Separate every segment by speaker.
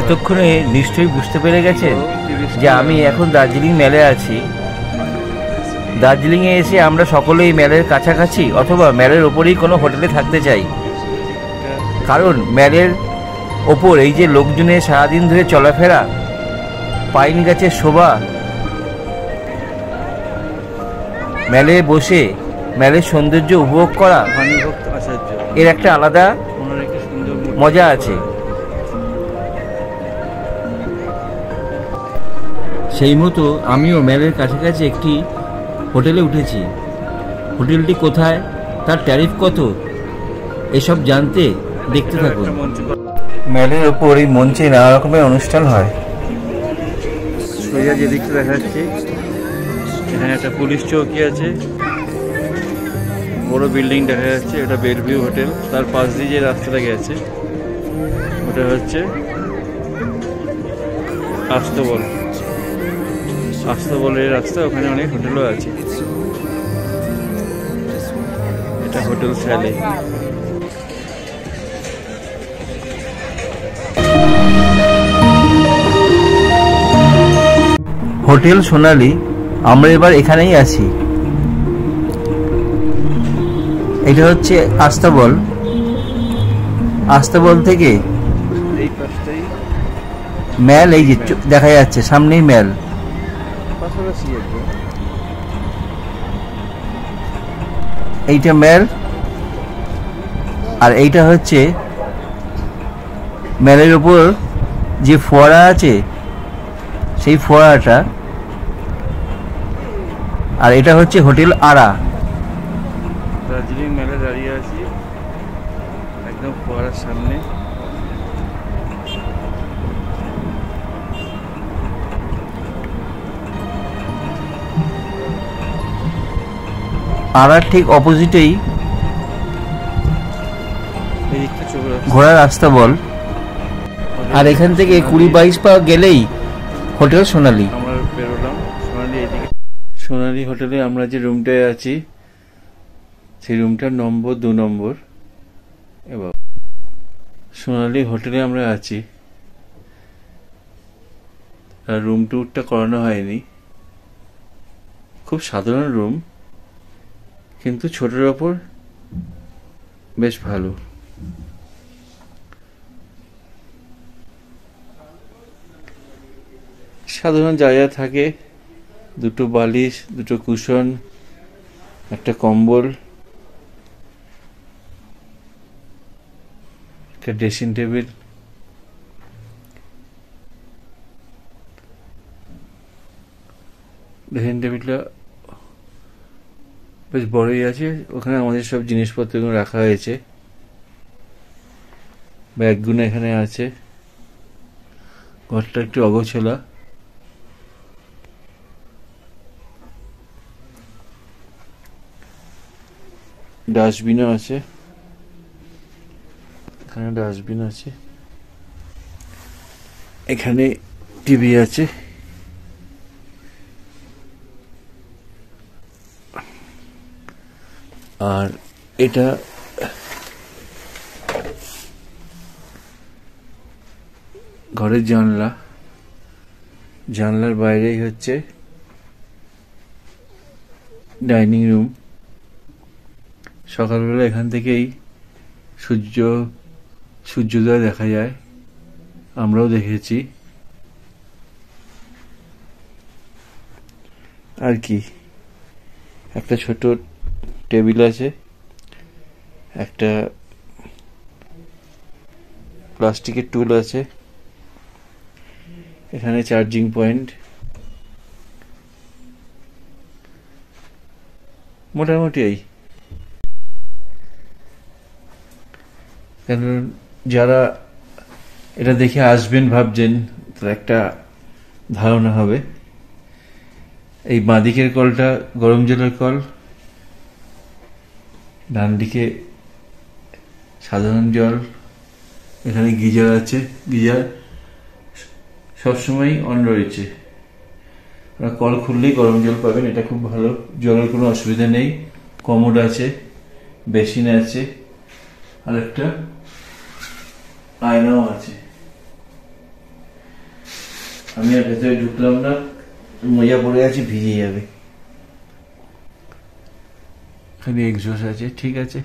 Speaker 1: এতক্ষণে নিশ্চয়ই বুঝতে পেরে গেছেন যে আমি এখন দার্জিলিং মেলে আছি। দার্জিলিংয়ে এসে আমরা সকলেই মেলের কাছাকাছি অথবা মেলের ওপরেই কোনো হোটেলে থাকতে চাই, কারণ মেলের ওপর এই যে লোকজনের সারাদিন ধরে চলাফেরা, পাইন গাছের শোভা, মেলে বসে মেলের সৌন্দর্য উপভোগ করা, এর একটা আলাদা মজা আছে। সেই মতো আমিও মেলের কাছাকাছি একটি হোটেলে উঠেছি। হোটেলটি কোথায়, তার ট্যারিফ কত, এসব জানতে দেখতে থাকুন। মেলের ওপর এই মঞ্চে নানা রকমের অনুষ্ঠান হয়। সোজা যেদিকটা দেখা যাচ্ছে এখানে একটা পুলিশ চৌকি আছে, বড় বিল্ডিং দেখা যাচ্ছে, এটা বেলভিউ হোটেল। তার পাশ দিয়ে যে রাস্তাটা গেছে ওটা হচ্ছে আস্তবলের রাস্তা, ওখানে অনেক হোটেলও আছে। এটা হোটেল স্যালি। হোটেল সোনালী, আমরা এবার এখানেই আছি। এটা হচ্ছে আস্তাবল থেকে মেল, এই যে দেখা যাচ্ছে সামনেই মেল। এইটা মেল, আর এইটা হচ্ছে মেলের উপর যে ফোয়ারা আছে সেই ফোয়ারাটা, আর এটা হচ্ছে হোটেল আরা। দার্জিলিং মেলে দাঁড়িয়ে আছি একদম ফোয়ারার সামনে। আরার ঠিক অপোজিটেই ঘোড়ার রাস্তা বল, আর এখান থেকে 20-22 পা গেলেই হোটেল সোনালী। আমরা বেরোলাম সোনালী হোটেলে। আমরা যে রুমটায় আছি সেই রুমটার নম্বর 2 নম্বর। এবার সোনালী হোটেলে আমরা আছি, আর রুম ট্যুরটা করানো হয়নি। খুব সাধারণ রুম, কিন্তু ছোটের ওপর বেশ ভালো। সাধারণ জায়গা থাকে, 2টো বালিশ, 2টো কুশন, একটা কম্বল, একটা ড্রেসিং টেবিল। ড্রেসিং টেবিলটা বেশ বড়ই আছে, ওখানে আমাদের সব জিনিসপত্রগুলো রাখা হয়েছে। ব্যাগগুলো এখানে আছে। ঘরটা একটু অগোছালা। ডাস্টবিনও আছে, এখানে ডাস্টবিন আছে। এখানে টিভি আছে। আর এটা ঘরের জানলা, জানলার বাইরেই হচ্ছে ডাইনিং রুম। সকালবেলা এখান থেকেই সূর্যোদয় দেখা যায়, আমরাও দেখেছি। আর কি, একটা ছোট টেবিল আছে, একটা প্লাস্টিকের টুল আছে, এখানে চার্জিং পয়েন্ট। মোটামুটি এই, কারণ যারা এটা দেখে আসবেন ভাবছেন তার একটা ধারণা হবে। এই বাঁদিকের কলটা গরম জলের কল, ডান দিকে সাধারণ জল, এখানে গিজার আছে, গিজার সবসময় অন রয়েছে। কল খুললেই গরম জল পাবেন, এটা খুব ভালো, জলের কোনো অসুবিধা নেই। কমোড আছে, বেসিন আছে, আর একটা আয়নাও আছে। আমি আর ভেতরে ঢুকলাম না, মজা পড়ে আছে, ভিজে যাবে। খালি এক্সস্ট আছে, ঠিক আছে।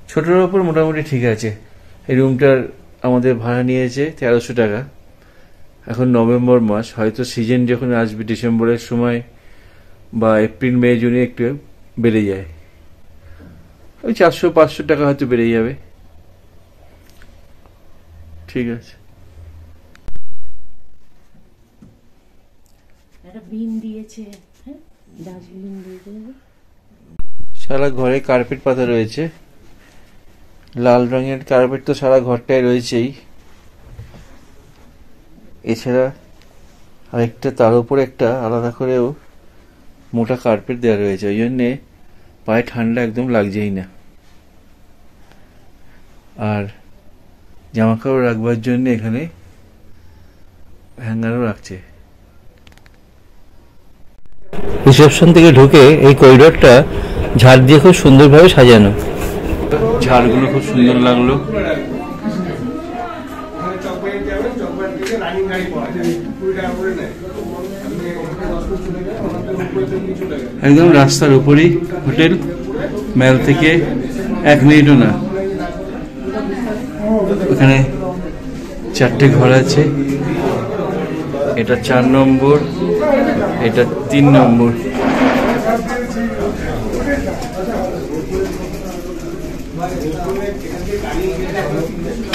Speaker 1: ছোটর ওপর মোটামুটি ঠিক আছে। এই রুমটার আমাদের ভাড়া নিয়েছে 1300 টাকা। এখন নভেম্বর মাস, হয়তো সিজন যখন আসবে ডিসেম্বরের সময় বা এপ্রিল মে জুনে একটু বেড়ে যায়, ওই 400-500 টাকা হয়তো বেড়ে যাবে। ঠিক আছে। সারা ঘরে কার্পেট পাতা রয়েছে, লাল রঙের কার্পেট তো সারা ঘরটায় রয়েছেই। এছাড়া আরেকটা তার উপর একটা আলাদা করেও মোটা কার্পেট দেওয়া রয়েছে, ওই জন্যে পায়ে ঠান্ডা একদম লাগছেই না। আর জামা কাপড় রাখবার জন্য এখানে হ্যাঙ্গারও রাখছে। রিসেপশন থেকে ঢুকে এই করিডোরটা ঝাড় দিয়ে খুব সুন্দরভাবে সাজানো, ঝাড়গুলো খুব সুন্দর লাগলো। একদম রাস্তার উপরই হোটেল, মেল থেকে 1 মিনিটও না। ওখানে 4টে ঘর আছে, এটা 4 নম্বর, এটা 3 নম্বর।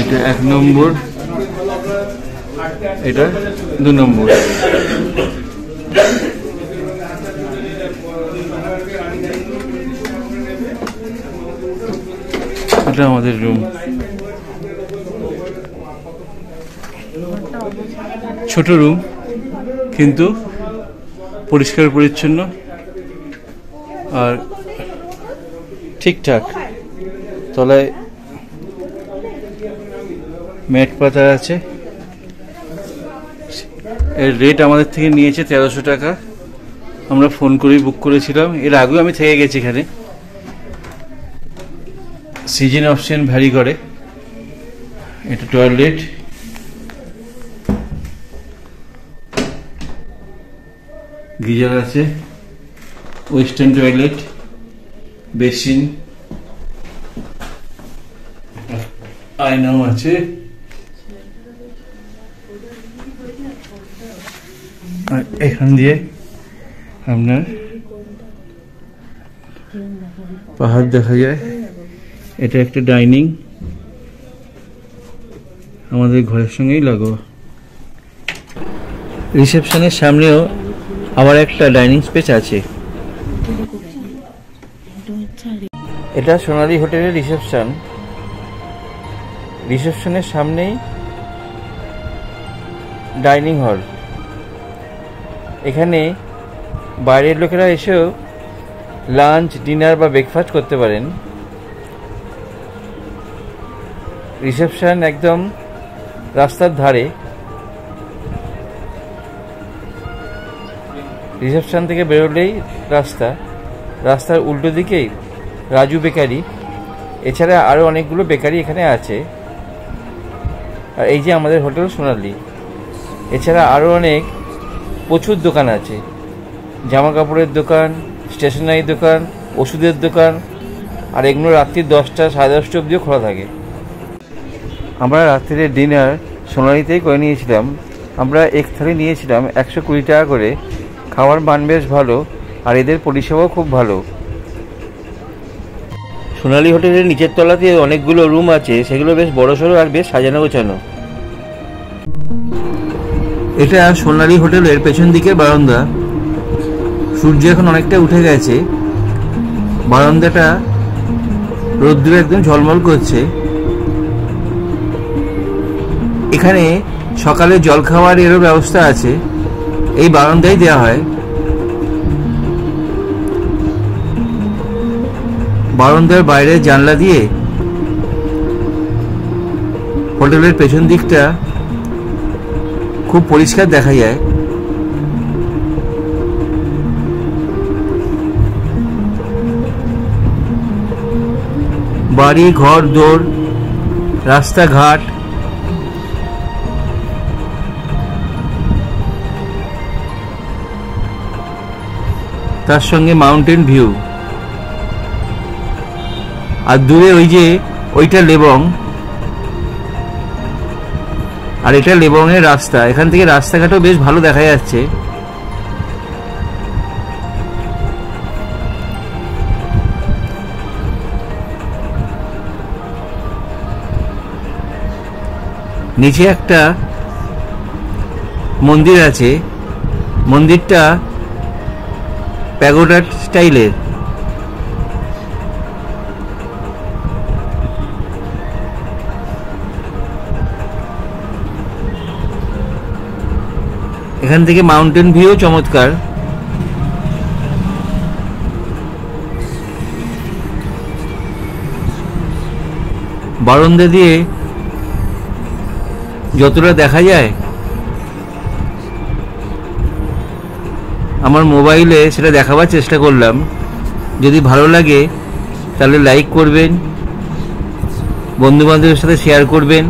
Speaker 1: এটা 1 নম্বর, এটা 2 নম্বর। এটা আমাদের রুম। ছোট রুম কিন্তু পরিষ্কার পরিচ্ছন্ন আর ঠিকঠাক। তলায় ম্যাট পাতা আছে। এর রেট আমাদের থেকে নিয়েছে 1300 টাকা। আমরা ফোন করেই বুক করেছিলাম, এর আগেও আমি থেকে গেছি এখানে। সিজন অপশন ভ্যারি করে। এটা টয়লেট, গিজার আছে, ওয়েস্টার্ন টয়লেট, বেসিন, আয়নাও আছে। আর এখান দিয়ে আপনার পাহাড় দেখা যায়। এটা একটা ডাইনিং, আমাদের ঘরের সঙ্গেই লাগোয়া। রিসেপশনের সামনেও আবার একটা ডাইনিং স্পেস আছে। এটা সোনালী হোটেলের রিসেপশন। রিসেপশনের সামনেই ডাইনিং হল। এখানে বাইরের লোকেরা এসেও লাঞ্চ, ডিনার বা ব্রেকফাস্ট করতে পারেন। রিসেপশন একদম রাস্তার ধারে। রিসেপশন থেকে বেরোলেই রাস্তার উল্টো দিকেই রাজু বেকারি। এছাড়া আরও অনেকগুলো বেকারি এখানে আছে। আর এই যে আমাদের হোটেল সোনালী। এছাড়া আরও প্রচুর দোকান আছে, জামা কাপড়ের দোকান, স্টেশনারি দোকান, ওষুধের দোকান। আর এগুলো রাত্রি 10টা, 10:30 অবধিও খোলা থাকে। আমরা রাত্রিরে ডিনার সোনালীতেই করে নিয়েছিলাম। আমরা এক থালি নিয়েছিলাম 120 টাকা করে। খাওয়ার মান বেশ ভালো আর এদের পরিষেবাও খুব ভালো। সোনালী হোটেলের নিচের তলাতে অনেকগুলো রুম আছে, সেগুলো বেশ বড়সড় আর বেশ সাজানো গোছানো। এটা সোনালী হোটেলের পেছন দিকের বারান্দা। সূর্য এখন অনেকটা উঠে গেছে, বারান্দাটা রোদ্দুরে একদম ঝলমল করছে। এখানে সকালে জলখাবারেরও ব্যবস্থা আছে, এই বারান্দায় দেওয়া হয়। বারান্দার বাইরে জানলা দিয়ে হোটেলের পেছন দিকটা খুব পরিষ্কার দেখা যায়। বাড়ি, ঘর, দোর, রাস্তাঘাট তার সঙ্গে মাউন্টেন ভিউ। আর দূরে ওই যে ওইটা লেবং, আর এটা লেবংয়ের রাস্তা। এখান থেকে রাস্তাঘাটও বেশ ভালো দেখা যাচ্ছে। নিচে একটা মন্দির আছে, মন্দিরটা প্যাগোডা স্টাইলের। এখান থেকে মাউন্টেন ভিউ চমৎকার। বারান্দা দিয়ে যতটা দেখা যায় আমার মোবাইলে সেটা দেখাবার চেষ্টা করলাম। যদি ভালো লাগে তাহলে লাইক করবেন, বন্ধুবান্ধবের সাথে শেয়ার করবেন,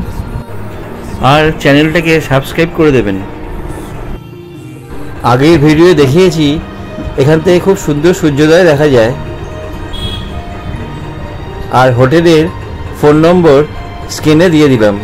Speaker 1: আর চ্যানেলটাকে সাবস্ক্রাইব করে দেবেন। আগের ভিডিও দেখিয়েছি এখান থেকে খুব সুন্দর সূর্যোদয় দেখা যায়। আর হোটেলের ফোন নম্বর স্ক্রিনে দিয়ে দিলাম।